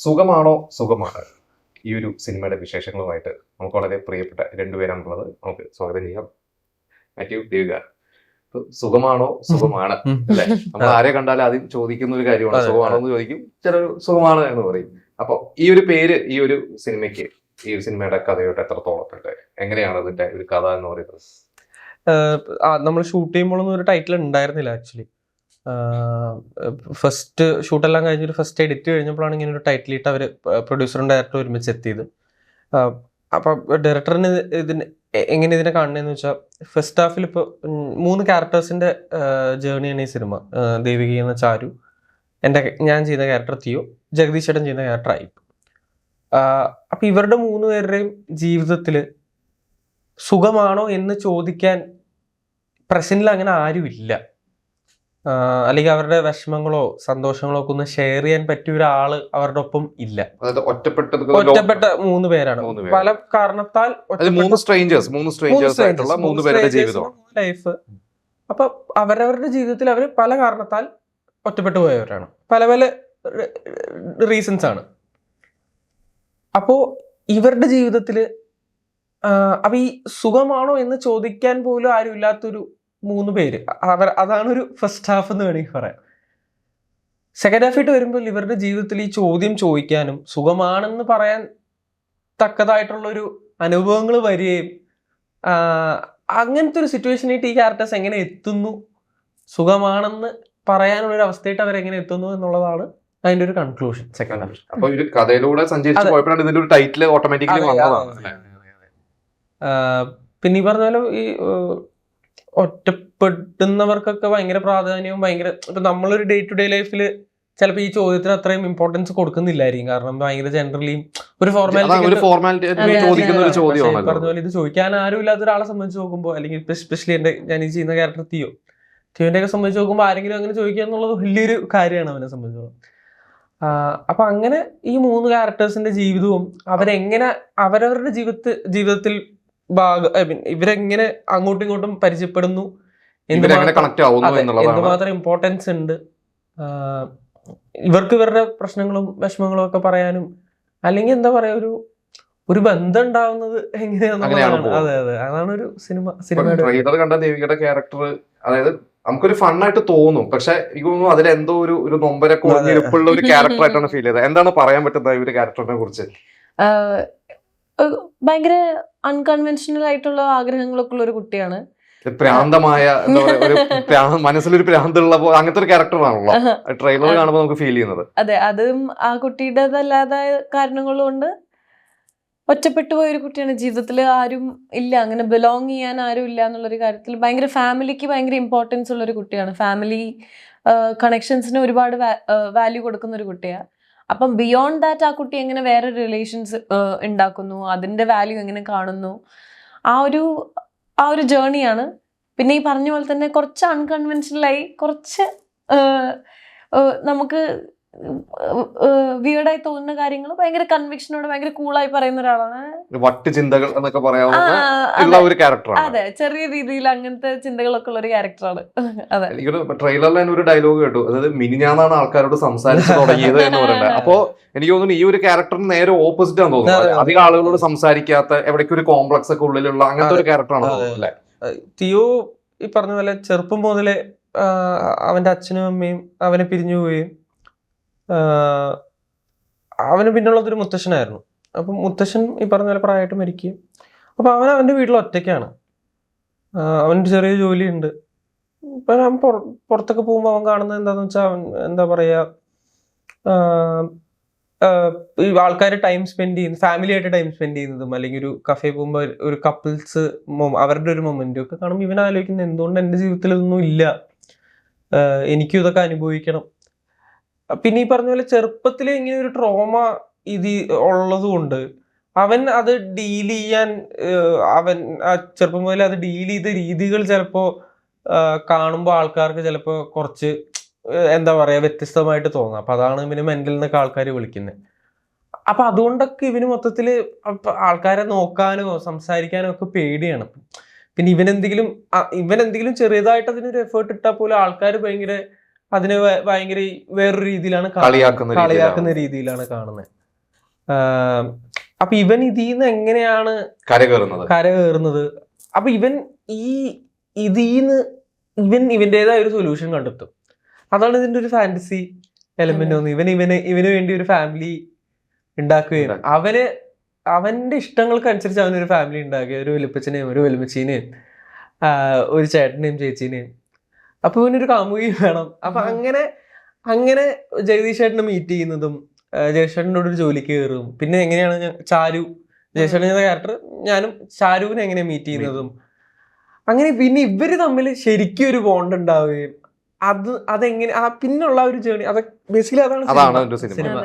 സുഖമാണോ സുഖമാണ് ഈ ഒരു സിനിമയുടെ വിശേഷങ്ങളുമായിട്ട് നമുക്ക് വളരെ പ്രിയപ്പെട്ട രണ്ടുപേരാണുള്ളത്. നമുക്ക് സ്വാഗതം ചെയ്യാം. മാത്യു, ദേവിക. സുഖമാണോ സുഖമാണ് അല്ലെ? നമ്മൾ ആരെ കണ്ടാലും ആദ്യം ചോദിക്കുന്ന ഒരു കാര്യമാണ് സുഖമാണോ എന്ന് ചോദിക്കും, ചിലർ സുഖമാണ് എന്ന് പറയും. അപ്പൊ ഈ ഒരു പേര് ഈ ഒരു സിനിമയ്ക്ക്, ഈ ഒരു സിനിമയുടെ കഥയോട്ട് എത്രത്തോളം ഉണ്ട്? എങ്ങനെയാണ് അതിന്റെ ഒരു കഥ എന്ന് പറയുന്നത്? നമ്മൾ ഷൂട്ട് ചെയ്യുമ്പോഴൊന്നും ഒരു ടൈറ്റിൽ ഉണ്ടായിരുന്നില്ല ആക്ച്വലി. ഫസ്റ്റ് ഷൂട്ടെല്ലാം കഴിഞ്ഞൊരു ഫസ്റ്റ് എഡിറ്റ് കഴിഞ്ഞപ്പോഴാണ് ഇങ്ങനെ ഒരു ടൈറ്റിൽ ഇട്ട് അവർ പ്രൊഡ്യൂസറും ഡയറക്ടറും ഒരുമിച്ച് എത്തിയത്. അപ്പം ഡയറക്ടറിന് എങ്ങനെ ഇതിനെ കാണുന്നതെന്ന് വെച്ചാൽ, ഫസ്റ്റ് ഹാഫിൽ ഇപ്പോൾ 3 ക്യാരക്ടേഴ്സിൻ്റെ ജേർണിയാണ് ഈ സിനിമ. ദേവിക എന്ന ചാരു, ഞാൻ ചെയ്യുന്ന ക്യാരക്ടർ തിയോ, ജഗദീഷ് ചേട്ടൻ ചെയ്യുന്ന ക്യാരക്ടർ ആയി. അപ്പം ഇവരുടെ 3 പേരുടെയും ജീവിതത്തിൽ സുഖമാണോ എന്ന് ചോദിക്കാൻ പ്രസന്റിൽ അങ്ങനെ ആരുമില്ല. അല്ലെങ്കിൽ അവരുടെ വിഷമങ്ങളോ സന്തോഷങ്ങളോ ഒക്കെ ഒന്ന് ഷെയർ ചെയ്യാൻ പറ്റിയ ഒരാള് അവരുടെ ഒപ്പം ഇല്ല. ഒറ്റപ്പെട്ട 3 പേരാണ്. പല കാരണത്താൽ ലൈഫ്. അപ്പൊ അവരവരുടെ ജീവിതത്തിൽ അവര് പല കാരണത്താൽ ഒറ്റപ്പെട്ടു പോയവരാണ്. പല പല റീസൺസ് ആണ്. അപ്പോ ഇവരുടെ ജീവിതത്തില് അപ്പൊ ഈ സുഖമാണോ എന്ന് ചോദിക്കാൻ പോലും ആരും ഇല്ലാത്തൊരു 3 പേര്, അതാണ് ഒരു ഫസ്റ്റ് ഹാഫ് എന്ന് വേണമെങ്കിൽ പറയാം. സെക്കൻഡ് ഹാഫിട്ട് വരുമ്പോൾ ഇവരുടെ ജീവിതത്തിൽ ഈ ചോദ്യം ചോദിക്കാനും സുഖമാണെന്ന് പറയാൻ തക്കതായിട്ടുള്ളൊരു അനുഭവങ്ങൾ വരികയും, അങ്ങനത്തെ ഒരു സിറ്റുവേഷനായിട്ട് ഈ ക്യാരക്ടേഴ്സ് എങ്ങനെ എത്തുന്നു, സുഖമാണെന്ന് പറയാനുള്ളൊരു അവസ്ഥയായിട്ട് അവരെങ്ങനെ എത്തുന്നു എന്നുള്ളതാണ് അതിന്റെ ഒരു കൺക്ലൂഷൻ സെക്കൻഡ് ഹാഫ്. അപ്പൊ ഒരു കഥയിലൂടെ സഞ്ചരിച്ചു പോയപ്പോഴാണ് ഇതിന്റെ ഒരു ടൈറ്റിൽ ഓട്ടോമാറ്റിക്കലി വന്നതാണ്. പിന്നെ ഈ പറഞ്ഞ പോലെ ഈ ഒറ്റപ്പെടുന്നവർക്കൊക്കെ ഭയങ്കര പ്രാധാന്യവും ഭയങ്കര, ഇപ്പൊ നമ്മളൊരു ഡേ ടു ഡേ ലൈഫിൽ ചിലപ്പോൾ ഈ ചോദ്യത്തിന് അത്രയും ഇമ്പോർട്ടൻസ് കൊടുക്കുന്നില്ലായിരിക്കും. കാരണം ഭയങ്കര ജനറലി ഒരു ഫോർമാലിറ്റി പറഞ്ഞ പോലെ ഇത് ചോദിക്കാൻ ആരും ഇല്ലാത്ത ഒരാളെ സംബന്ധിച്ച് നോക്കുമ്പോൾ, അല്ലെങ്കിൽ എസ്പെഷ്യലി ഞാൻ ഈ ചെയ്യുന്ന ക്യാരക്ടർ തിയോന്റെ ഒക്കെ സംബന്ധിച്ച് നോക്കുമ്പോൾ ആരെങ്കിലും അങ്ങനെ ചോദിക്കുക എന്നുള്ളത് വലിയൊരു കാര്യമാണ് അവനെ സംബന്ധിച്ചോളം. അപ്പൊ അങ്ങനെ ഈ 3 ക്യാരക്ടേഴ്സിന്റെ ജീവിതവും അവരെങ്ങനെ അവരവരുടെ ജീവിതത്തിൽ ഇവരെങ്ങനെ അങ്ങോട്ടും ഇങ്ങോട്ടും പരിചയപ്പെടുന്നു, എന്തുമാത്രം ഇമ്പോർട്ടൻസ് ഉണ്ട് ഇവർക്ക് ഇവരുടെ പ്രശ്നങ്ങളും വിഷമങ്ങളും ഒക്കെ പറയാനും, അല്ലെങ്കിൽ എന്താ പറയാ, ഒരു ബന്ധം ഉണ്ടാവുന്നത് എങ്ങനെയാണെന്നുള്ളതാണ്. അതെ അതെ, അതാണ് ഒരു സിനിമയുടെ കണ്ട ദേവികയുടെ ക്യാരക്ടർ. അതായത് നമുക്കൊരു ഫണ്ണായിട്ട് തോന്നും, പക്ഷെ എനിക്ക് തോന്നുന്നു അതിലെന്തോ ഒരു നൊമ്പരൊക്കെ ഒളിഞ്ഞിരിപ്പുള്ള ഒരു ക്യാരക്ടർ ആയിട്ടാണ് ഫീൽ ചെയ്തത്. എന്താണ് പറയാൻ പറ്റുന്നത് ഈ ഒരു ക്യാരക്ടറിനെ കുറിച്ച്? ഭയങ്കര അൺകൺവെൻഷണൽ ആയിട്ടുള്ള ആഗ്രഹങ്ങളൊക്കെ ഉള്ള ഒരു കുട്ടിയാണ്. പ്രാന്തമായ മനസ്സിലൊരു പ്രാന്തുള്ള അങ്ങനത്തെ ഒരു ക്യാരക്ടറാണല്ലോ ട്രെയിലർ കാണുമ്പോൾ നമുക്ക് ഫീൽ ചെയ്യുന്നത്. അതെ, അതും ആ കുട്ടിയുടേതല്ലാതെ കാരണങ്ങൾ കൊണ്ട് ഒറ്റപ്പെട്ടു പോയ ഒരു കുട്ടിയാണ്. ജീവിതത്തിൽ ആരും ഇല്ല, അങ്ങനെ ബിലോങ് ചെയ്യാൻ ആരും ഇല്ല എന്നുള്ളൊരു കാര്യത്തിൽ ഭയങ്കര ഫാമിലിക്ക് ഭയങ്കര ഇമ്പോർട്ടൻസ് ഉള്ളൊരു കുട്ടിയാണ്. ഫാമിലി കണക്ഷൻസിന് ഒരുപാട് വാല്യൂ കൊടുക്കുന്ന ഒരു കുട്ടിയാണ്. അപ്പം ബിയോണ്ട് ദാറ്റ് ആ കുട്ടി എങ്ങനെ വേറെ റിലേഷൻസ് ഉണ്ടാക്കുന്നു, അതിൻ്റെ വാല്യൂ എങ്ങനെ കാണുന്നു, ആ ഒരു ജേർണിയാണ്. പിന്നെ ഈ പറഞ്ഞ പോലെ തന്നെ കുറച്ച് അൺകൺവെൻഷനലായി, കുറച്ച് നമുക്ക് വിയർഡായി തോന്നുന്ന കാര്യങ്ങൾ ഭയങ്കര കൺവിക്ഷനോട് ഭയങ്കര കൂളായി പറയുന്ന ഒരാളാണ്. ചിന്തകൾ എന്നൊക്കെ പറയാവുന്ന ഒരു ക്യാരക്ടറാണ്. അതെ, ചെറിയ രീതിയിൽ അങ്ങനത്തെ ചിന്തകളൊക്കെ ഉള്ള ഒരു ക്യാരക്ടറാണ്. അതെ, ട്രെയിലറിൽ തന്നെ ഒരു ഡയലോഗ് കേട്ടു, അതായത് മിനിഞ്ഞാന്നാണ് ആൾക്കാരോട് സംസാരിച്ചു തുടങ്ങിയത് എന്ന് പറയുന്നത്. അപ്പോ എനിക്ക് തോന്നുന്നു ഈ ഒരു ക്യാരക്ടറിന് നേരെ ഓപ്പോസിറ്റ് ആണെന്ന് തോന്നുന്നു. അധികം ആളുകളോട് സംസാരിക്കാത്ത, എവിടേക്ക് ഒരു കോംപ്ലക്സ് ഒക്കെ ഉള്ളിലുള്ള അങ്ങനത്തെ ഒരു ക്യാരക്ടറാണ് അല്ലേ? തിയോ ഈ പറഞ്ഞ പോലെ ചെറുപ്പം മുതലേ അവന്റെ അച്ഛനും അമ്മയും അവനെ പിരിഞ്ഞു പോവുകയും, അവന് പിന്നുള്ളതൊരു മുത്തശ്ശനായിരുന്നു. അപ്പം മുത്തശ്ശൻ ഈ പറഞ്ഞ പോലെ പ്രായമായിട്ട് മരിക്കുകയും, അപ്പം അവൻ്റെ വീട്ടിൽ ഒറ്റയ്ക്കാണ്. അവൻ്റെ ചെറിയ ജോലിയുണ്ട്. ഇപ്പം അവൻ പുറത്തൊക്കെ പോകുമ്പോൾ അവൻ കാണുന്നത് എന്താണെന്ന് വെച്ചാൽ, അവൻ എന്താ പറയുക, ഈ ആൾക്കാർ ടൈം സ്പെൻഡ് ചെയ്യുന്നത്, ഫാമിലിയായിട്ട് ടൈം സ്പെൻഡ് ചെയ്യുന്നതും, അല്ലെങ്കിൽ ഒരു കഫേ പോകുമ്പോൾ ഒരു കപ്പിൾസ് അവരുടെ ഒരു മൊമെന്റും ഒക്കെ കാണുമ്പോൾ ഇവൻ ആലോചിക്കുന്നത്, എന്തുകൊണ്ട് എൻ്റെ ജീവിതത്തിൽ ഇതൊന്നും ഇല്ല, എനിക്കും ഇതൊക്കെ അനുഭവിക്കണം. പിന്നെ ഈ പറഞ്ഞ പോലെ ചെറുപ്പത്തിൽ ഇങ്ങനെ ഒരു ട്രോമ ഇത് ഉള്ളത് കൊണ്ട് അവൻ അത് ഡീൽ ചെയ്യാൻ, അവൻ ചെറുപ്പം മുതലേ അത് ഡീൽ ചെയ്ത രീതികൾ ചിലപ്പോൾ കാണുമ്പോൾ ആൾക്കാർക്ക് ചിലപ്പോൾ കുറച്ച് എന്താ പറയുക വ്യത്യസ്തമായിട്ട് തോന്നാം. അപ്പൊ അതാണ് ഇവന് മെന്റൽ എന്നൊക്കെ ആൾക്കാർ വിളിക്കുന്നത്. അപ്പൊ അതുകൊണ്ടൊക്കെ ഇവന് മൊത്തത്തിൽ ആൾക്കാരെ നോക്കാനോ സംസാരിക്കാനോ ഒക്കെ പേടിയാണ്. പിന്നെ ഇവനെന്തെങ്കിലും ചെറിയതായിട്ട് അതിനൊരു എഫേർട്ട് ഇട്ടാൽ പോലും ആൾക്കാർ ഭയങ്കര അതിനെ ഭയങ്കര വേറൊരു രീതിയിലാണ് കളിയാക്കുന്ന രീതിയിലാണ് കാണുന്നത്. അപ്പൊ ഇവൻ ഇതിന്ന് എങ്ങനെയാണ് കരകയറുന്നത്? അപ്പൊ ഇവൻ ഇതിന്ന് ഇവന്റേതായ ഒരു സൊല്യൂഷൻ കണ്ടെത്തും. അതാണ് ഇതിന്റെ ഒരു ഫാന്റസി എലമെന്റ് തോന്നുന്നു. ഇവന് വേണ്ടി ഒരു ഫാമിലി ഉണ്ടാക്കുകയും അവന്റെ ഇഷ്ടങ്ങൾക്കനുസരിച്ച് അവനൊരു ഫാമിലി ഉണ്ടാക്കുക, ഒരു വലിപ്പച്ചനെയും ഒരു വലിമച്ചീനെയും ഒരു ചേട്ടനെയും ചേച്ചീനെയും. അപ്പൊ ഇവനൊരു കാമുകി വേണം. അപ്പൊ അങ്ങനെ ജഗദീഷ് ചേട്ടനെ മീറ്റ് ചെയ്യുന്നതും ജയശേട്ടനോട് ഒരു ജോലിക്ക് കയറും. പിന്നെ എങ്ങനെയാണ് ചാരു, ജയശേട്ടൻ എന്ന ക്യാരക്ടർ, ഞാനും ചാരുവിനെ എങ്ങനെയാ മീറ്റ് ചെയ്യുന്നതും അങ്ങനെ. പിന്നെ ഇവര് തമ്മിൽ ശരിക്കും ഒരു ബോണ്ട് ഉണ്ടാവുകയും അതെങ്ങനെ പിന്നുള്ള ഒരു ജേണി, അത് ബേസിക്കലി അതാണ് സിനിമ.